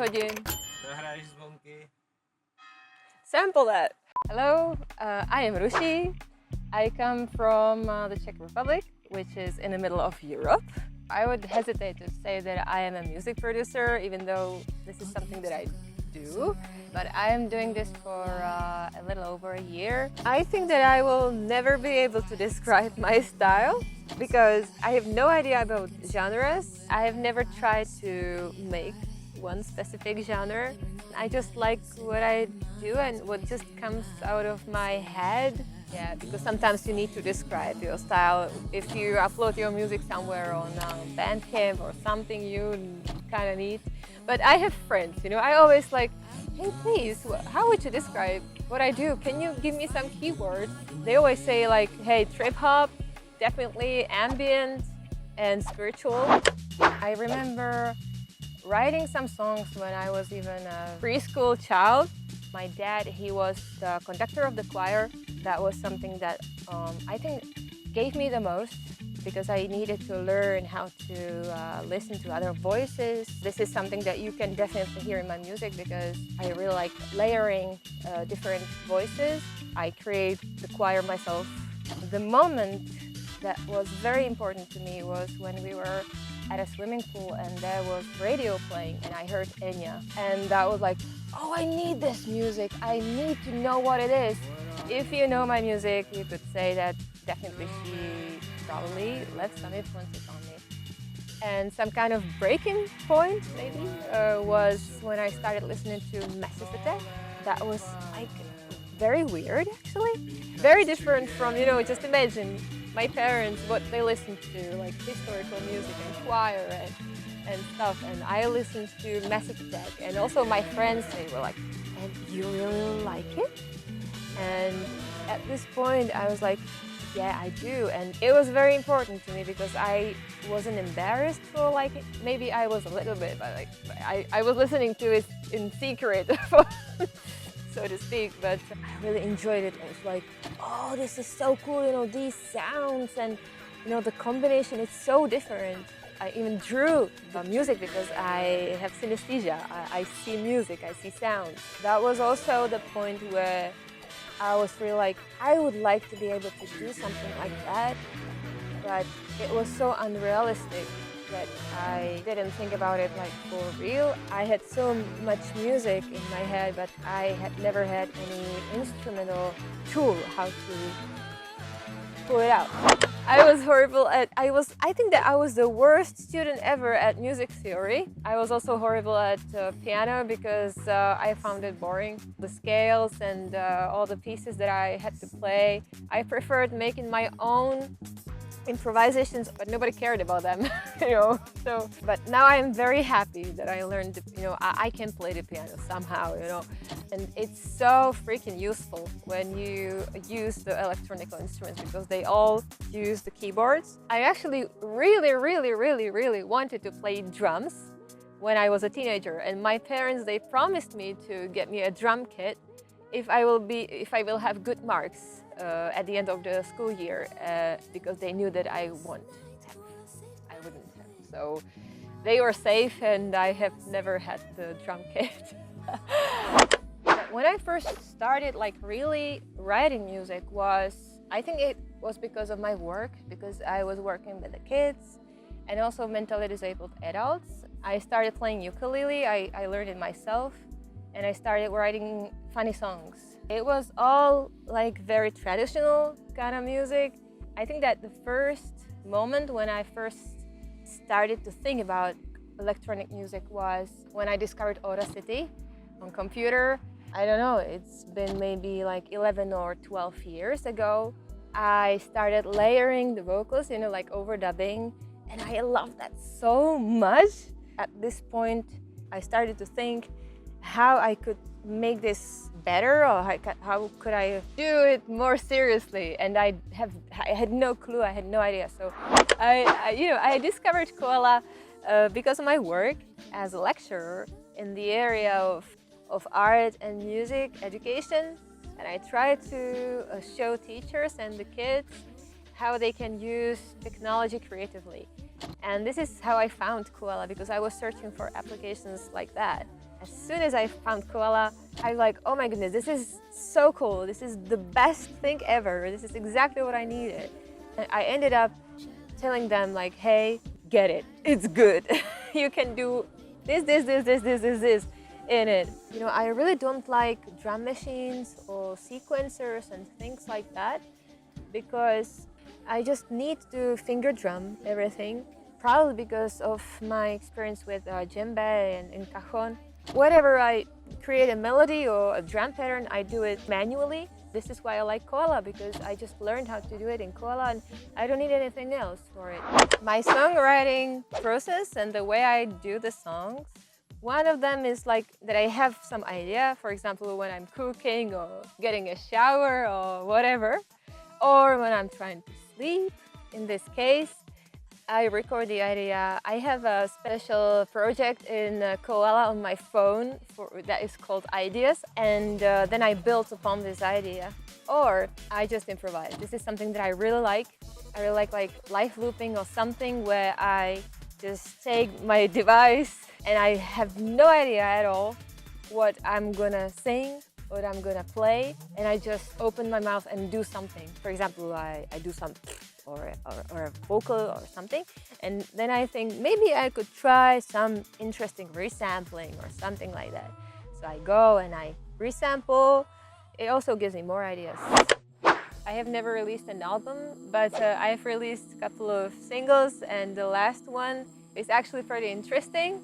hodin. Zahraješ zvonky. Sample that. Hello, I am Rooshie. I come from the Czech Republic, which is in the middle of Europe. I would hesitate to say that I am a music producer, even though this is something that I do. But I am doing this for a little over a year. I think that I will never be able to describe my style because I have no idea about genres. I have never tried to make one specific genre. I just like what I do and what just comes out of my head. Yeah, because sometimes you need to describe your style. If you upload your music somewhere on Bandcamp or something, you kind of need. But I have friends, you know, I always like, hey, please, how would you describe what I do? Can you give me some keywords? They always say like, hey, trip hop, definitely ambient and spiritual. I remember writing some songs when I was even a preschool child. My dad, he was the conductor of the choir. That was something that I think gave me the most because I needed to learn how to listen to other voices. This is something that you can definitely hear in my music because I really like layering different voices. I create the choir myself. The moment that was very important to me was when we were at a swimming pool and there was radio playing and I heard Enya. And that was like, oh, I need this music. I need to know what it is. If you know my music, you could say that definitely she probably left some influences on me. And some kind of breaking point, maybe, was when I started listening to Massive Attack. That was like very weird, actually. Very different from, you know, just imagine my parents, what they listened to, like historical music and choir and stuff. And I listened to Massive Attack. And also my friends, they were like, and you really like it? And at this point, I was like, yeah, I do. And it was very important to me because I wasn't embarrassed for like it. Maybe I was a little bit, but like I was listening to it in secret, so to speak. But I really enjoyed it. I was like, oh, this is so cool, you know, these sounds and, you know, the combination is so different. I even drew the music because I have synesthesia. I see music, I see sound. That was also the point where I was really like, I would like to be able to do something like that, but it was so unrealistic that I didn't think about it like for real. I had so much music in my head, but I had never had any instrumental tool how to pull it out. I was horrible at, I think that I was the worst student ever at music theory. I was also horrible at piano because I found it boring. The scales and all the pieces that I had to play. I preferred making my own improvisations, but nobody cared about them, you know. So, but now I'm very happy that I learned, you know, I can play the piano somehow, you know, and it's so freaking useful when you use the electronic instruments because they all use the keyboards. I actually really wanted to play drums when I was a teenager, and my parents, they promised me to get me a drum kit if I will have good marks at the end of the school year, because they knew that I wouldn't have. So they were safe, and I have never had the drum kit. When I first started like really writing music I think it was because of my work, because I was working with the kids and also mentally disabled adults. I started playing ukulele, I learned it myself, and I started writing funny songs. It was all like very traditional kind of music. I think that the first moment when I first started to think about electronic music was when I discovered Audacity on computer. I don't know, it's been maybe like 11 or 12 years ago. I started layering the vocals, you know, like overdubbing, and I loved that so much. At this point, I started to think how I could make this better, or how could I do it more seriously, and I had no clue, I had no idea. So I discovered Koala because of my work as a lecturer in the area of art and music education, and I try to show teachers and the kids how they can use technology creatively. And this is how I found Koala, because I was searching for applications like that. As soon as I found Koala, I was like, oh my goodness, this is so cool. This is the best thing ever. This is exactly what I needed. And I ended up telling them like, hey, get it. It's good. You can do this in it. You know, I really don't like drum machines or sequencers and things like that because I just need to finger drum everything. Probably because of my experience with djembe and cajon. Whenever I create a melody or a drum pattern, I do it manually. This is why I like Koala, because I just learned how to do it in Koala and I don't need anything else for it. My songwriting process and the way I do the songs, one of them is like that I have some idea, for example, when I'm cooking or getting a shower or whatever, or when I'm trying to sleep. In this case, I record the idea. I have a special project in Koala on my phone that is called Ideas, and then I build upon this idea. Or I just improvise. This is something that I really like. I really like live looping or something where I just take my device and I have no idea at all what I'm gonna sing, what I'm gonna play, and I just open my mouth and do something. For example, I do something. Or a vocal or something, and then I think maybe I could try some interesting resampling or something like that. So I go and I resample. It also gives me more ideas. I have never released an album, but I've released a couple of singles, and the last one is actually pretty interesting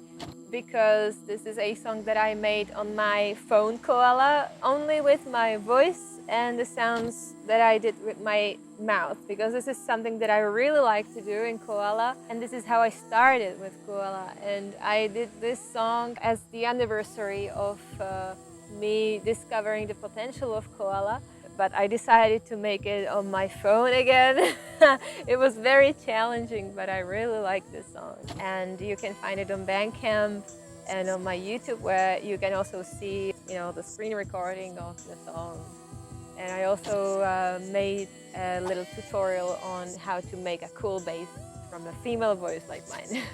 because this is a song that I made on my phone Koala, only with my voice and the sounds that I did with my mouth, because this is something that I really like to do in Koala, and this is how I started with Koala. And I did this song as the anniversary of me discovering the potential of Koala, but I decided to make it on my phone again. It was very challenging, but I really like this song. And you can find it on Bandcamp and on my YouTube, where you can also see, you know, the screen recording of the song. And I also made a little tutorial on how to make a cool bass from a female voice like mine.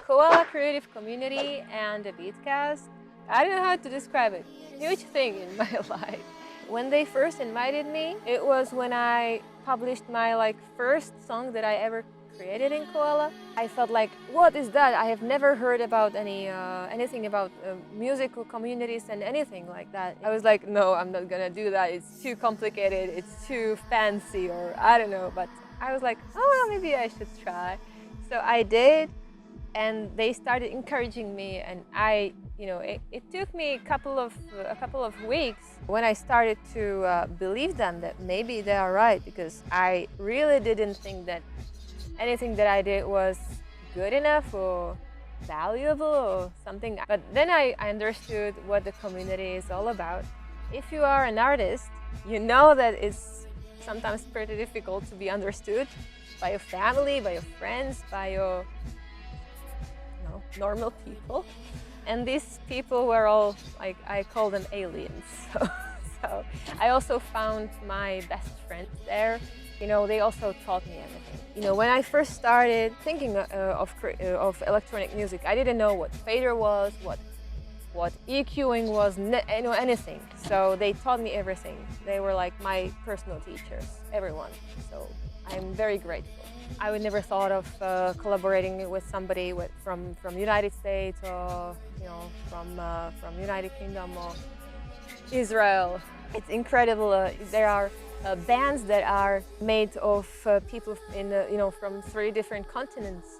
Koala creative community and the Beatcast, I don't know how to describe it. Huge thing in my life. When they first invited me, it was when I published my first song that I ever created in Koala. I felt like, what is that? I have never heard about anything about musical communities and anything like that. I was like, no, I'm not gonna do that. It's too complicated. It's too fancy, or I don't know. But I was like, oh, well, maybe I should try. So I did, and they started encouraging me, and it took me a couple of weeks when I started to believe them that maybe they are right, because I really didn't think that anything that I did was good enough or valuable or something. But then I understood what the community is all about. If you are an artist, you know that it's sometimes pretty difficult to be understood by your family, by your friends, by your normal people. And these people were all, I call them aliens. So I also found my best friends there. You know, they also taught me everything. You know, when I first started thinking of electronic music, I didn't know what fader was, what EQing was, anything. So they taught me everything. They were like my personal teachers, everyone. So I'm very grateful. I would never thought of collaborating with somebody from United States or from United Kingdom or Israel. It's incredible. There are bands that are made of people from 3 different continents,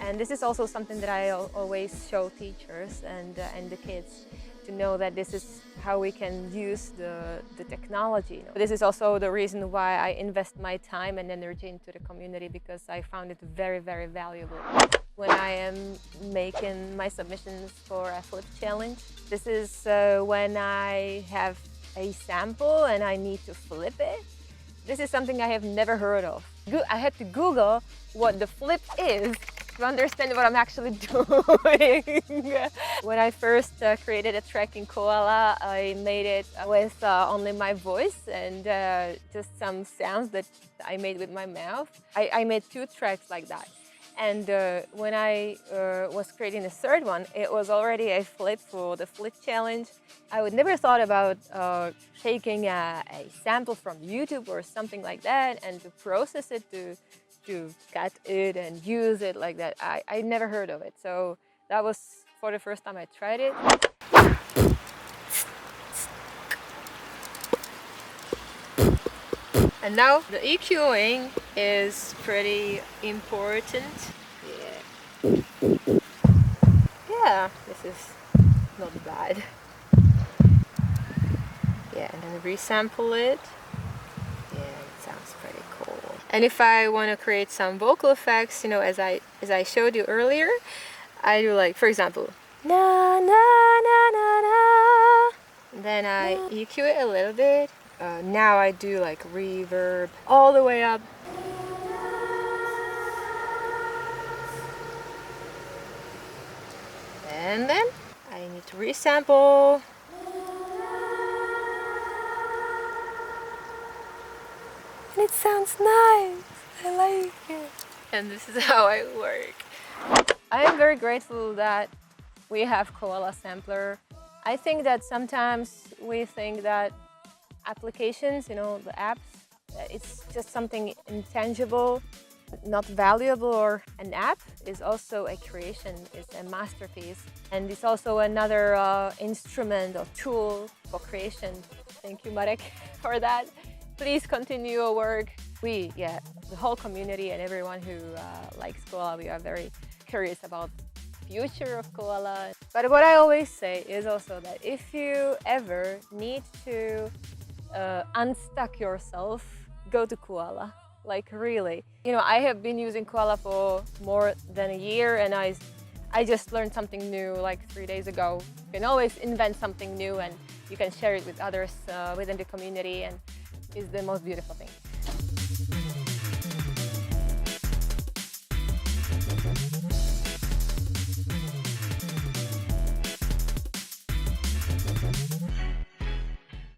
and this is also something that I always show teachers and the kids, to know that this is how we can use the technology. This is also the reason why I invest my time and energy into the community, because I found it very, very valuable. When I am making my submissions for a flip challenge, this is when I have a sample and I need to flip it. This is something I have never heard of. I had to Google what the flip is to understand what I'm actually doing. When I first created a track in Koala, I made it with only my voice and just some sounds that I made with my mouth. I made 2 tracks like that. And when I was creating the third one, it was already a flip for the flip challenge. I would never thought about taking a sample from YouTube or something like that and to process it, to cut it and use it like that. I never heard of it. So that was for the first time I tried it. And now the EQing is pretty important. Yeah, this is not bad. Yeah, and then resample it. Yeah, it sounds pretty cool. And if I want to create some vocal effects, you know, as I showed you earlier, I do like, for example, na na na na na. Then I EQ it a little bit. Now I do like reverb all the way up. And then I need to resample. And it sounds nice. I like it. And this is how I work. I am very grateful that we have Koala Sampler. I think that sometimes we think that applications, you know, the apps, it's just something intangible, not valuable, or an app is also a creation, it's a masterpiece. And it's also another instrument or tool for creation. Thank you, Marek, for that. Please continue your work. The whole community and everyone who likes Koala, we are very curious about the future of Koala. But what I always say is also that if you ever need to unstuck yourself, go to Koala. Like really. You know, I have been using Koala for more than a year and I just learned something new like 3 days ago. You can always invent something new and you can share it with others within the community, and it's the most beautiful thing.